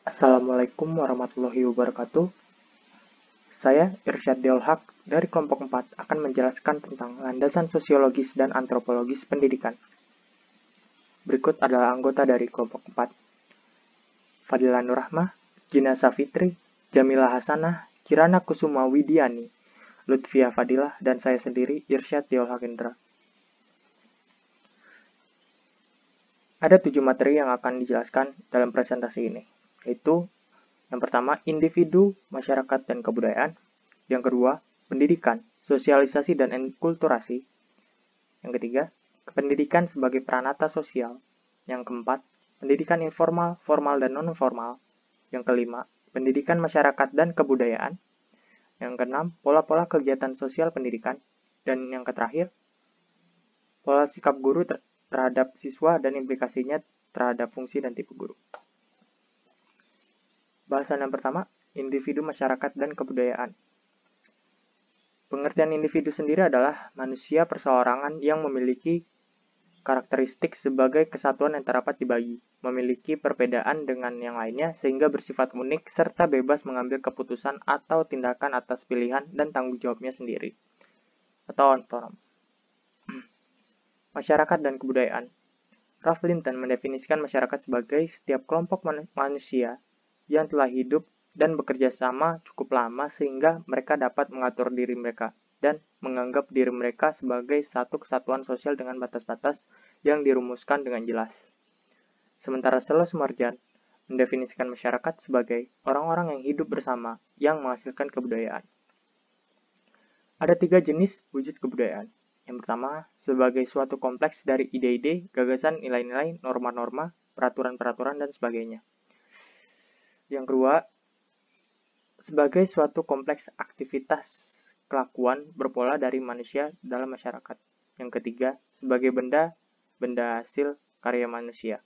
Assalamualaikum warahmatullahi wabarakatuh. Saya Irsyad Deol Haq dari kelompok 4 akan menjelaskan tentang landasan sosiologis dan antropologis pendidikan. Berikut adalah anggota dari kelompok 4. Fadila Nurrahmah, Gina Safitri, Jamila Hasanah, Kirana Kusuma Widiani, Lutfia Fadilah, dan saya sendiri Irsyad Deol Haq Indra. Ada 7 materi yang akan dijelaskan dalam presentasi ini, yaitu yang pertama, individu, masyarakat, dan kebudayaan. Yang kedua, pendidikan, sosialisasi, dan enkulturasi. Yang ketiga, pendidikan sebagai peranata sosial. Yang keempat, pendidikan informal, formal, dan non-formal. Yang kelima, pendidikan masyarakat dan kebudayaan. Yang keenam, pola-pola kegiatan sosial pendidikan. Dan yang terakhir, pola sikap guru terhadap siswa dan implikasinya terhadap fungsi dan tipe guru. Bahasan yang pertama, individu, masyarakat, dan kebudayaan. Pengertian individu sendiri adalah manusia perseorangan yang memiliki karakteristik sebagai kesatuan yang dapat dibagi, memiliki perbedaan dengan yang lainnya sehingga bersifat unik serta bebas mengambil keputusan atau tindakan atas pilihan dan tanggung jawabnya sendiri, atau otonom. Masyarakat dan kebudayaan. Ralph Linton mendefinisikan masyarakat sebagai setiap kelompok manusia yang telah hidup dan bekerja sama cukup lama sehingga mereka dapat mengatur diri mereka dan menganggap diri mereka sebagai satu kesatuan sosial dengan batas-batas yang dirumuskan dengan jelas. Sementara Selos Marjan mendefinisikan masyarakat sebagai orang-orang yang hidup bersama yang menghasilkan kebudayaan. Ada 3 jenis wujud kebudayaan. Yang pertama, sebagai suatu kompleks dari ide-ide, gagasan, nilai-nilai, norma-norma, peraturan-peraturan, dan sebagainya. Yang kedua, sebagai suatu kompleks aktivitas kelakuan berpola dari manusia dalam masyarakat. Yang ketiga, sebagai benda hasil karya manusia.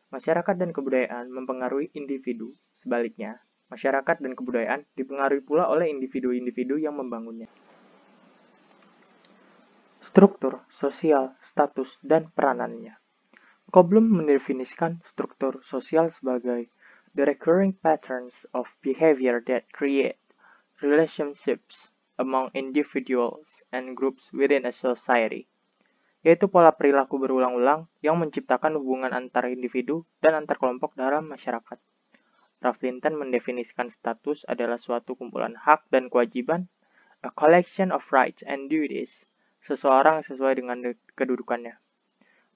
Masyarakat dan kebudayaan mempengaruhi individu. Sebaliknya, masyarakat dan kebudayaan dipengaruhi pula oleh individu-individu yang membangunnya. Struktur, sosial, status, dan peranannya. Koblum mendefinisikan struktur sosial sebagai the recurring patterns of behavior that create relationships among individuals and groups within a society, yaitu pola perilaku berulang-ulang yang menciptakan hubungan antar individu dan antar kelompok dalam masyarakat. Ralph Linton mendefinisikan status adalah suatu kumpulan hak dan kewajiban, a collection of rights and duties, seseorang sesuai dengan kedudukannya.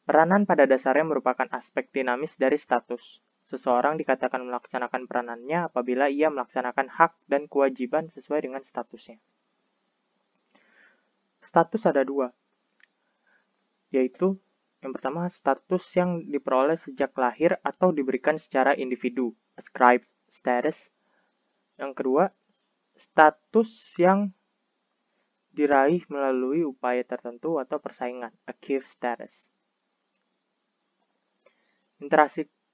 Peranan pada dasarnya merupakan aspek dinamis dari status. Seseorang dikatakan melaksanakan peranannya apabila ia melaksanakan hak dan kewajiban sesuai dengan statusnya. Status ada 2, yaitu yang pertama status yang diperoleh sejak lahir atau diberikan secara individu, ascribed status. Yang kedua, status yang diraih melalui upaya tertentu atau persaingan, achieved status.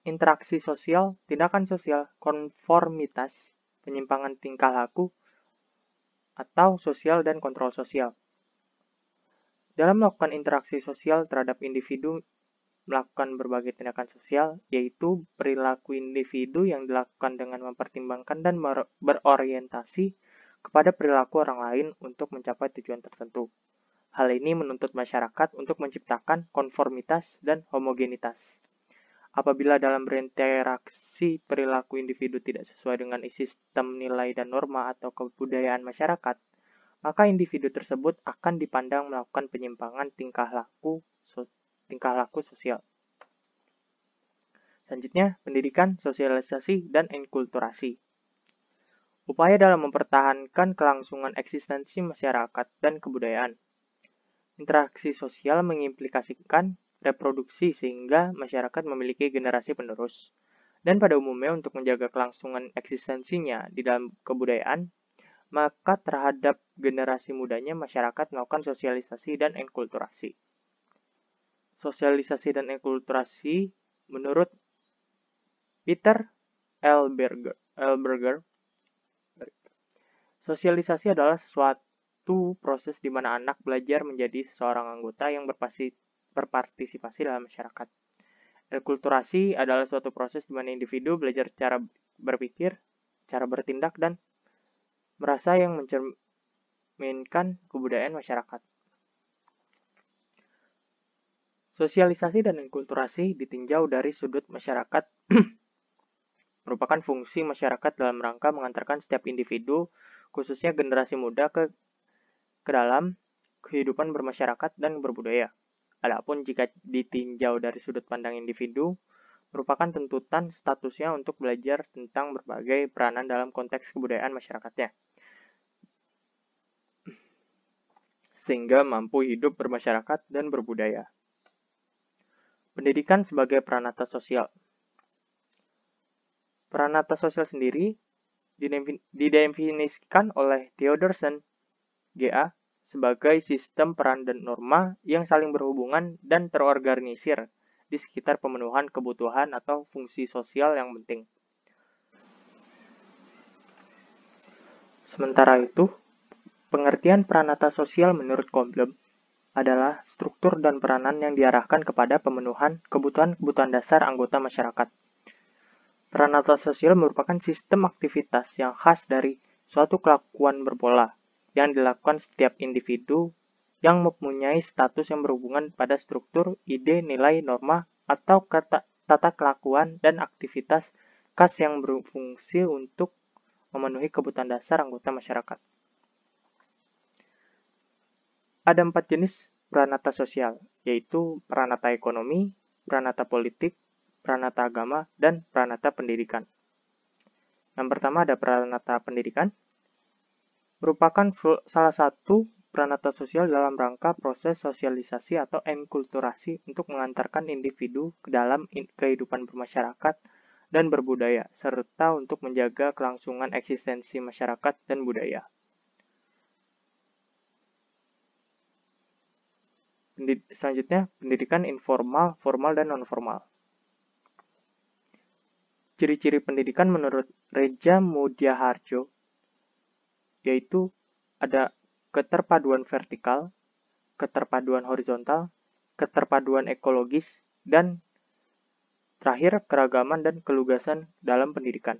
Interaksi sosial, tindakan sosial, konformitas, penyimpangan tingkah laku, atau sosial dan kontrol sosial. Dalam melakukan interaksi sosial terhadap individu melakukan berbagai tindakan sosial, yaitu perilaku individu yang dilakukan dengan mempertimbangkan dan berorientasi kepada perilaku orang lain untuk mencapai tujuan tertentu. Hal ini menuntut masyarakat untuk menciptakan konformitas dan homogenitas. Apabila dalam berinteraksi perilaku individu tidak sesuai dengan sistem nilai dan norma atau kebudayaan masyarakat, maka individu tersebut akan dipandang melakukan penyimpangan tingkah laku sosial. Selanjutnya, pendidikan, sosialisasi, dan enkulturasi. Upaya dalam mempertahankan kelangsungan eksistensi masyarakat dan kebudayaan. Interaksi sosial mengimplikasikan reproduksi sehingga masyarakat memiliki generasi penerus. Dan pada umumnya untuk menjaga kelangsungan eksistensinya di dalam kebudayaan, maka terhadap generasi mudanya masyarakat melakukan sosialisasi dan enkulturasi. Sosialisasi dan enkulturasi menurut Peter L. Berger, sosialisasi adalah suatu proses di mana anak belajar menjadi seseorang anggota yang berpartisipasi dalam masyarakat. Enkulturasi adalah suatu proses di mana individu belajar cara berpikir, cara bertindak, dan merasa yang mencerminkan kebudayaan masyarakat. Sosialisasi dan enkulturasi ditinjau dari sudut masyarakat merupakan fungsi masyarakat dalam rangka mengantarkan setiap individu, khususnya generasi muda ke dalam kehidupan bermasyarakat dan berbudaya. Adapun jika ditinjau dari sudut pandang individu, merupakan tuntutan statusnya untuk belajar tentang berbagai peranan dalam konteks kebudayaan masyarakatnya, sehingga mampu hidup bermasyarakat dan berbudaya. Pendidikan sebagai peranata sosial. Peranata sosial sendiri didefinisikan oleh Theodorson, GA, sebagai sistem peran dan norma yang saling berhubungan dan terorganisir di sekitar pemenuhan kebutuhan atau fungsi sosial yang penting. Sementara itu, pengertian peranata sosial menurut Coblem adalah struktur dan peranan yang diarahkan kepada pemenuhan kebutuhan-kebutuhan dasar anggota masyarakat. Peranata sosial merupakan sistem aktivitas yang khas dari suatu kelakuan berpola yang dilakukan setiap individu yang mempunyai status yang berhubungan pada struktur, ide, nilai, norma, atau tata kelakuan dan aktivitas khas yang berfungsi untuk memenuhi kebutuhan dasar anggota masyarakat. Ada 4 jenis peranata sosial, yaitu peranata ekonomi, peranata politik, peranata agama, dan peranata pendidikan. Yang pertama ada peranata pendidikan, merupakan salah satu peranata sosial dalam rangka proses sosialisasi atau enkulturasi untuk mengantarkan individu ke dalam kehidupan bermasyarakat dan berbudaya, serta untuk menjaga kelangsungan eksistensi masyarakat dan budaya. Selanjutnya, pendidikan informal, formal, dan non-formal. Ciri-ciri pendidikan menurut Reja Mudiaharjo yaitu ada keterpaduan vertikal, keterpaduan horizontal, keterpaduan ekologis, dan terakhir keragaman dan kelugasan dalam pendidikan.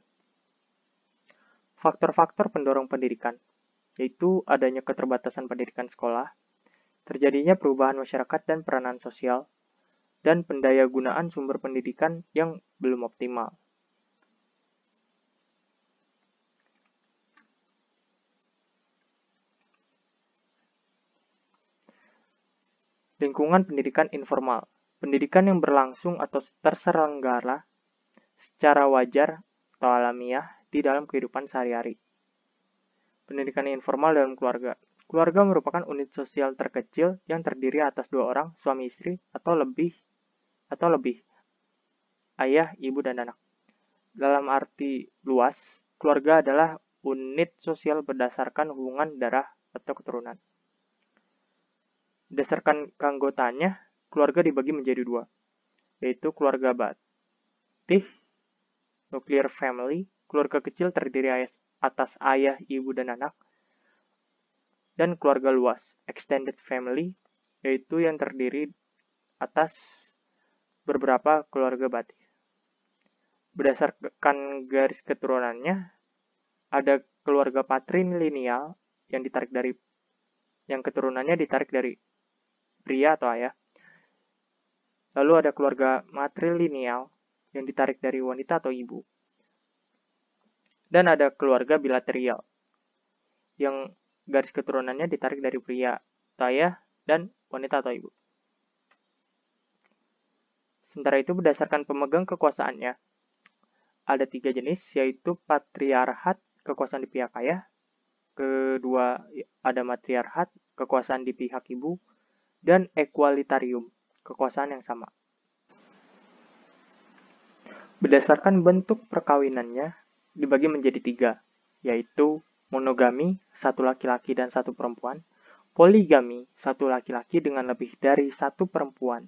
Faktor-faktor pendorong pendidikan yaitu adanya keterbatasan pendidikan sekolah, terjadinya perubahan masyarakat dan peranan sosial, dan pendayagunaan sumber pendidikan yang belum optimal. Lingkungan pendidikan informal, pendidikan yang berlangsung atau terselenggara secara wajar atau alamiah di dalam kehidupan sehari-hari. Pendidikan informal dalam keluarga. Keluarga merupakan unit sosial terkecil yang terdiri atas 2 orang, suami istri, atau lebih, ayah, ibu, dan anak. Dalam arti luas, keluarga adalah unit sosial berdasarkan hubungan darah atau keturunan. Berdasarkan keanggotaannya, keluarga dibagi menjadi 2, yaitu keluarga batih, nuclear family, keluarga kecil terdiri atas ayah, ibu, dan anak, dan keluarga luas, extended family, yaitu yang terdiri atas beberapa keluarga batih. Berdasarkan garis keturunannya, ada keluarga patrilineal yang keturunannya ditarik dari pria atau ayah. Lalu ada keluarga matrilineal yang ditarik dari wanita atau ibu. Dan ada keluarga bilateral yang garis keturunannya ditarik dari pria atau ayah dan wanita atau ibu. Sementara itu berdasarkan pemegang kekuasaannya, ada 3 jenis, yaitu patriarhat, kekuasaan di pihak ayah, kedua ada matriarhat, kekuasaan di pihak ibu, dan equalitarium, kekuasaan yang sama. Berdasarkan bentuk perkawinannya, dibagi menjadi 3, yaitu monogami, 1 laki-laki dan 1 perempuan, poligami, 1 laki-laki dengan lebih dari 1 perempuan,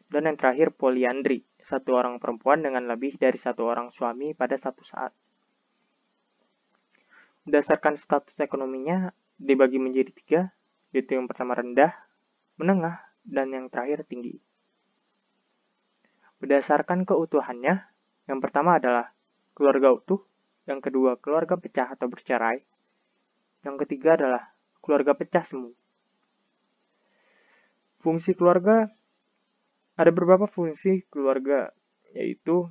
dan yang terakhir poliandri, 1 orang perempuan dengan lebih dari 1 orang suami pada satu saat. Berdasarkan status ekonominya dibagi menjadi 3, yaitu yang pertama rendah, menengah, dan yang terakhir tinggi. Berdasarkan keutuhannya, yang pertama adalah keluarga utuh. Yang kedua, keluarga pecah atau bercerai. Yang ketiga adalah keluarga pecah semu. Fungsi keluarga, ada beberapa fungsi keluarga, yaitu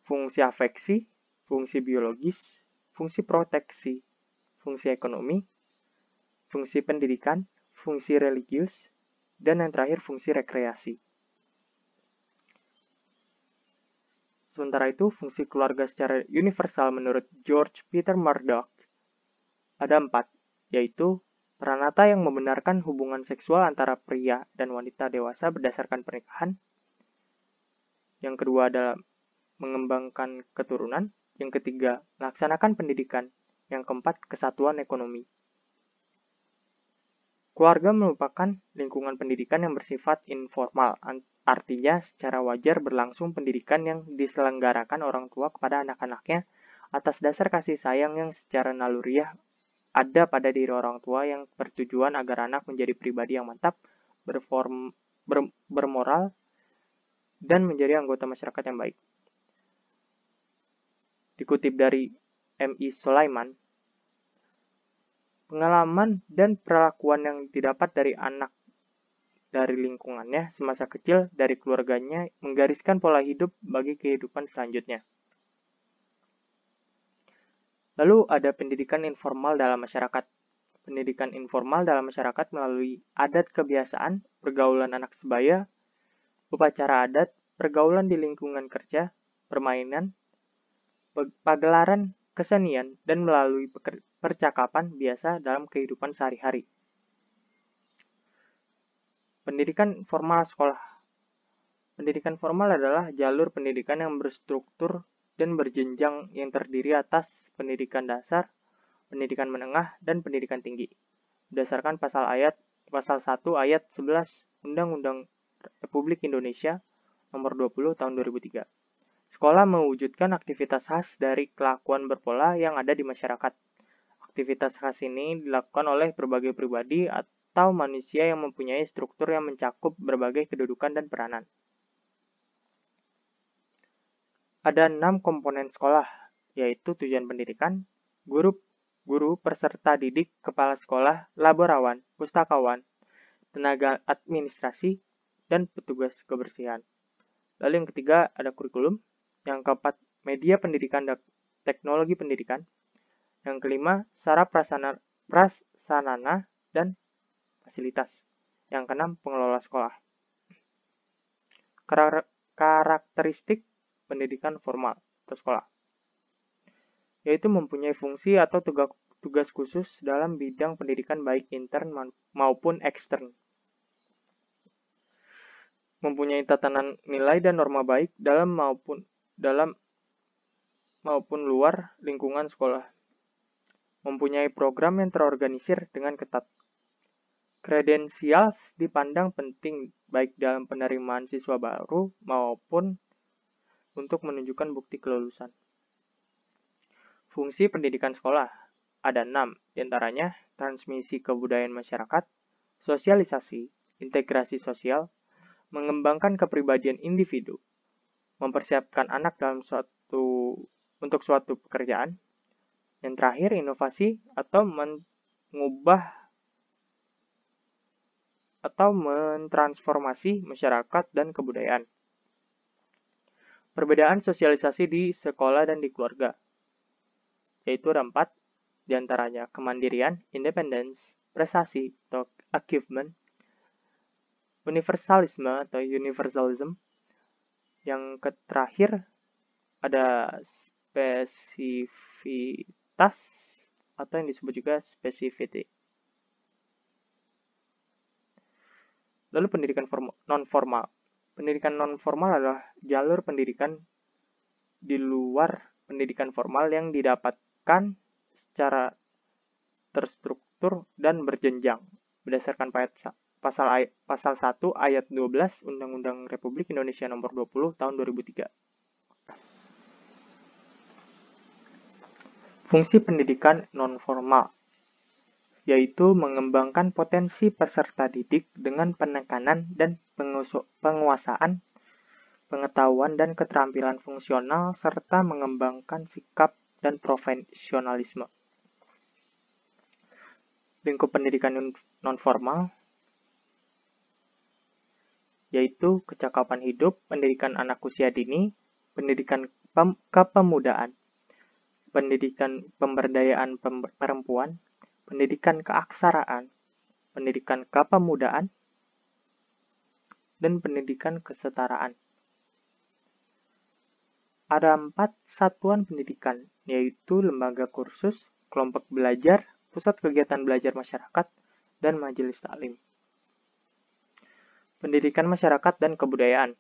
fungsi afeksi, fungsi biologis, fungsi proteksi, fungsi ekonomi, fungsi pendidikan, fungsi religius, dan yang terakhir fungsi rekreasi. Sementara itu, fungsi keluarga secara universal menurut George Peter Murdoch ada 4, yaitu pranata yang membenarkan hubungan seksual antara pria dan wanita dewasa berdasarkan pernikahan. Yang kedua adalah mengembangkan keturunan. Yang ketiga, melaksanakan pendidikan. Yang keempat, kesatuan ekonomi. Keluarga merupakan lingkungan pendidikan yang bersifat informal, artinya secara wajar berlangsung pendidikan yang diselenggarakan orang tua kepada anak-anaknya atas dasar kasih sayang yang secara naluriah ada pada diri orang tua yang bertujuan agar anak menjadi pribadi yang mantap, bermoral, dan menjadi anggota masyarakat yang baik. Dikutip dari M.I. Sulaiman, pengalaman dan perlakuan yang didapat dari anak dari lingkungannya semasa kecil dari keluarganya menggariskan pola hidup bagi kehidupan selanjutnya. Lalu ada pendidikan informal dalam masyarakat. Pendidikan informal dalam masyarakat melalui adat kebiasaan, pergaulan anak sebaya, upacara adat, pergaulan di lingkungan kerja, permainan, pagelaran kesenian, dan melalui percakapan biasa dalam kehidupan sehari-hari. Pendidikan formal sekolah. Pendidikan formal adalah jalur pendidikan yang berstruktur dan berjenjang yang terdiri atas pendidikan dasar, pendidikan menengah, dan pendidikan tinggi. Berdasarkan pasal 1 ayat 11 Undang-Undang Republik Indonesia Nomor 20 Tahun 2003. Sekolah mewujudkan aktivitas khas dari kelakuan berpola yang ada di masyarakat. Aktivitas khas ini dilakukan oleh berbagai pribadi atau manusia yang mempunyai struktur yang mencakup berbagai kedudukan dan peranan. Ada 6 komponen sekolah, yaitu tujuan pendidikan, guru, peserta didik, kepala sekolah, laborawan, pustakawan, tenaga administrasi, dan petugas kebersihan. Lalu yang ketiga ada kurikulum, yang keempat media pendidikan dan teknologi pendidikan, yang kelima sarana prasarana dan fasilitas, yang keenam pengelola sekolah. Karakteristik pendidikan formal atau sekolah, yaitu mempunyai fungsi atau tugas khusus dalam bidang pendidikan baik intern maupun ekstern. Mempunyai tatanan nilai dan norma baik dalam maupun luar lingkungan sekolah. Mempunyai program yang terorganisir dengan ketat. Kredensial dipandang penting baik dalam penerimaan siswa baru maupun untuk menunjukkan bukti kelulusan. Fungsi pendidikan sekolah ada 6, diantaranya transmisi kebudayaan masyarakat, sosialisasi, integrasi sosial, mengembangkan kepribadian individu, mempersiapkan anak untuk suatu pekerjaan, yang terakhir inovasi atau mengubah atau mentransformasi masyarakat dan kebudayaan. Perbedaan sosialisasi di sekolah dan di keluarga, yaitu ada 4, diantaranya kemandirian, independence, prestasi atau achievement, universalisme atau universalism, yang terakhir ada spesifitas atau yang disebut juga specificity. Lalu pendidikan non-formal. Pendidikan non-formal adalah jalur pendidikan di luar pendidikan formal yang didapatkan secara terstruktur dan berjenjang berdasarkan pasal 1 ayat 12 Undang-Undang Republik Indonesia Nomor 20 Tahun 2003. Fungsi pendidikan non-formal, yaitu mengembangkan potensi peserta didik dengan penekanan dan penguasaan pengetahuan dan keterampilan fungsional, serta mengembangkan sikap dan profesionalisme. Lingkup pendidikan nonformal yaitu kecakapan hidup, pendidikan anak usia dini, pendidikan kepemudaan, pendidikan pemberdayaan perempuan, pendidikan keaksaraan, pendidikan kepemudaan, dan pendidikan kesetaraan. Ada 4 satuan pendidikan, yaitu lembaga kursus, kelompok belajar, pusat kegiatan belajar masyarakat, dan majelis taklim. Pendidikan masyarakat dan kebudayaan.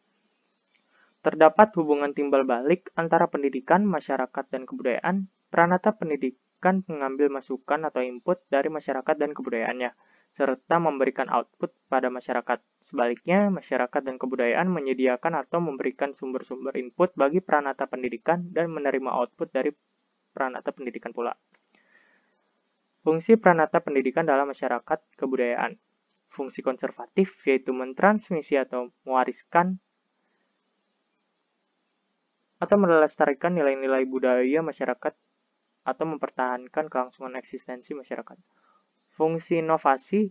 Terdapat hubungan timbal balik antara pendidikan, masyarakat, dan kebudayaan. Pranata pendidikan mengambil masukan atau input dari masyarakat dan kebudayaannya, serta memberikan output pada masyarakat. Sebaliknya, masyarakat dan kebudayaan menyediakan atau memberikan sumber-sumber input bagi pranata pendidikan dan menerima output dari pranata pendidikan pula. Fungsi pranata pendidikan dalam masyarakat kebudayaan. Fungsi konservatif yaitu mentransmisi atau mewariskan atau melestarikan nilai-nilai budaya masyarakat atau mempertahankan kelangsungan eksistensi masyarakat. Fungsi inovasi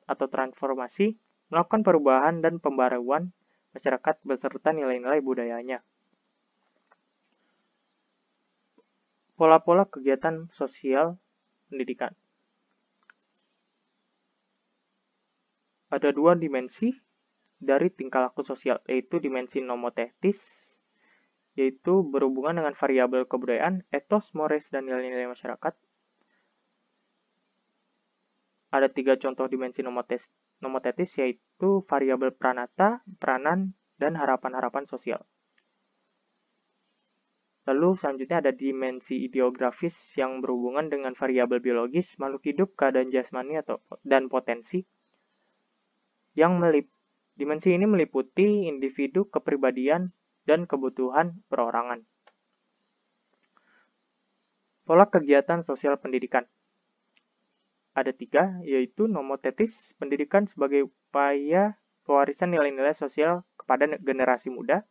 atau transformasi, melakukan perubahan dan pembaruan masyarakat beserta nilai-nilai budayanya. Pola-pola kegiatan sosial pendidikan. Ada 2 dimensi dari tingkah laku sosial, yaitu dimensi nomotetis, yaitu berhubungan dengan variabel kebudayaan, etos, mores, dan nilai-nilai masyarakat. Ada 3 contoh dimensi nomotetis, yaitu variabel pranata, peranan, dan harapan-harapan sosial. Lalu selanjutnya ada dimensi ideografis yang berhubungan dengan variabel biologis, makhluk hidup, keadaan jasmani dan potensi. Dimensi ini meliputi individu, kepribadian, dan kebutuhan perorangan. Pola kegiatan sosial pendidikan. Ada 3, yaitu nomotetis, pendidikan sebagai upaya pewarisan nilai-nilai sosial kepada generasi muda.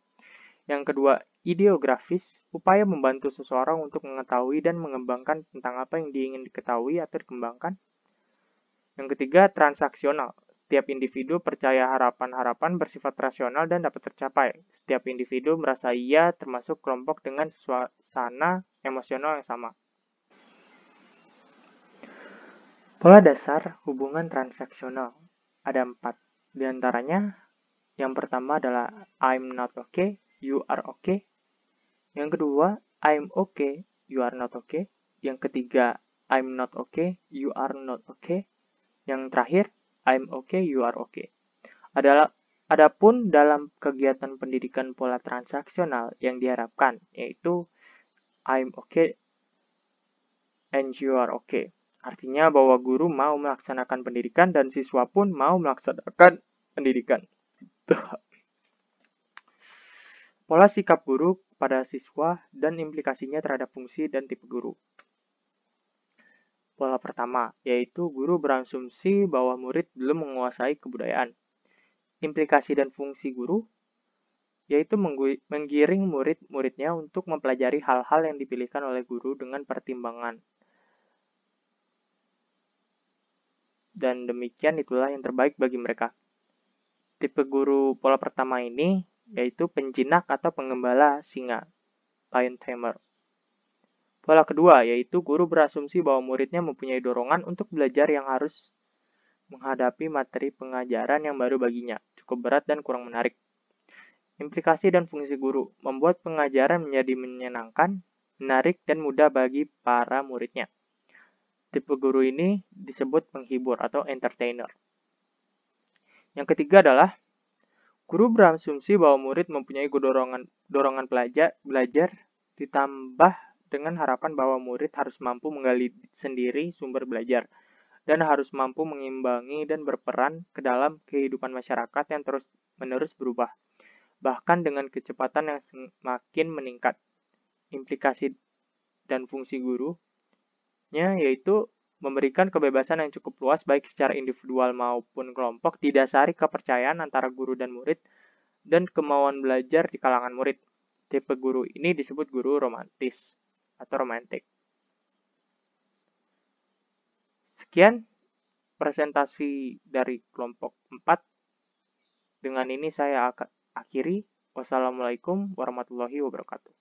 Yang kedua, ideografis, upaya membantu seseorang untuk mengetahui dan mengembangkan tentang apa yang diingin diketahui atau dikembangkan. Yang ketiga, transaksional. Setiap individu percaya harapan-harapan bersifat rasional dan dapat tercapai. Setiap individu merasa ia termasuk kelompok dengan suasana emosional yang sama. Pola dasar hubungan transaksional. Ada 4. Di antaranya, yang pertama adalah I'm not okay, you are okay. Yang kedua, I'm okay, you are not okay. Yang ketiga, I'm not okay, you are not okay. Yang terakhir, I'm okay, you are okay. Adapun dalam kegiatan pendidikan pola transaksional yang diharapkan, yaitu I'm okay and you are okay. Artinya bahwa guru mau melaksanakan pendidikan dan siswa pun mau melaksanakan pendidikan. Pola sikap guru pada siswa dan implikasinya terhadap fungsi dan tipe guru. Pola pertama, yaitu guru berasumsi bahwa murid belum menguasai kebudayaan. Implikasi dan fungsi guru, yaitu menggiring murid-muridnya untuk mempelajari hal-hal yang dipilihkan oleh guru dengan pertimbangan. Dan demikian itulah yang terbaik bagi mereka. Tipe guru pola pertama ini yaitu penjinak atau penggembala singa, lion tamer. Pola kedua yaitu guru berasumsi bahwa muridnya mempunyai dorongan untuk belajar yang harus menghadapi materi pengajaran yang baru baginya, cukup berat dan kurang menarik. Implikasi dan fungsi guru membuat pengajaran menjadi menyenangkan, menarik, dan mudah bagi para muridnya. Tipe guru ini disebut penghibur atau entertainer. Yang ketiga adalah guru berasumsi bahwa murid mempunyai dorongan belajar ditambah dengan harapan bahwa murid harus mampu menggali sendiri sumber belajar dan harus mampu mengimbangi dan berperan ke dalam kehidupan masyarakat yang terus-menerus berubah, bahkan dengan kecepatan yang semakin meningkat. Implikasi dan fungsi gurunya yaitu memberikan kebebasan yang cukup luas baik secara individual maupun kelompok, didasari kepercayaan antara guru dan murid dan kemauan belajar di kalangan murid. Tipe guru ini disebut guru romantis atau romantik. Sekian presentasi dari kelompok 4. Dengan ini saya akan akhiri. Wassalamualaikum warahmatullahi wabarakatuh.